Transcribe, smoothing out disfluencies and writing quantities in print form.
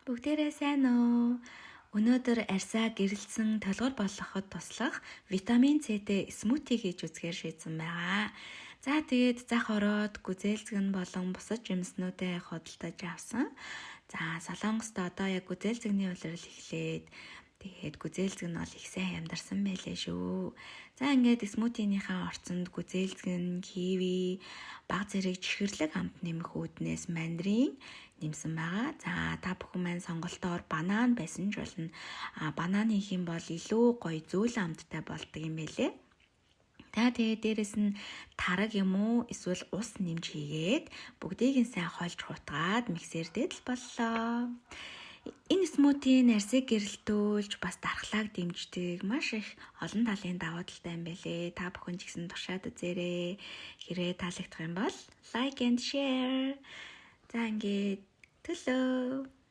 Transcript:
Бүгдээрээ сайн уу? Өнөөдөр арьсаа гэрэлсэн толгор болгоход туслах витамин Цтэй смути хийж үзгээр шийдсэн байгаа. За тэгээд зах ороод гүзээлзгэн болон бусад жимснүүдээ худалдаж авсан. За Солонгост одоо яг гүзээлзгний улирал эхлээд тэгээд гүзээлзэг нь бол их сайн ямдарсан байлээ шүү. За ингээд смутинийхаа орцонд гүзээлзгэн, киви, баг зэрэг чихэрлэг амт нэмэх үүднээс мандарин нэмсэн байгаа. За та бүхэн маань сонголтоор банан байсан ч болно. Бананы их юм бол илүү гоё зөөл амттай болдог юм байлээ. Тэгээд дээрэс нь тараг юм уу эсвэл ус нэмж хийгээд бүгдийг нь сайн хольж хутгаад миксердээ л боллоо. Энэ смутийн арьсыг гэрэлтүүлж бас дархлааг дэмждэг маш их олон талын давуу талтай юм байлээ. Та бүхэн ч гэсэн туршаад үзээрэй. Хэрвээ таалагдах юм бол like and share. За ингээд төлөө.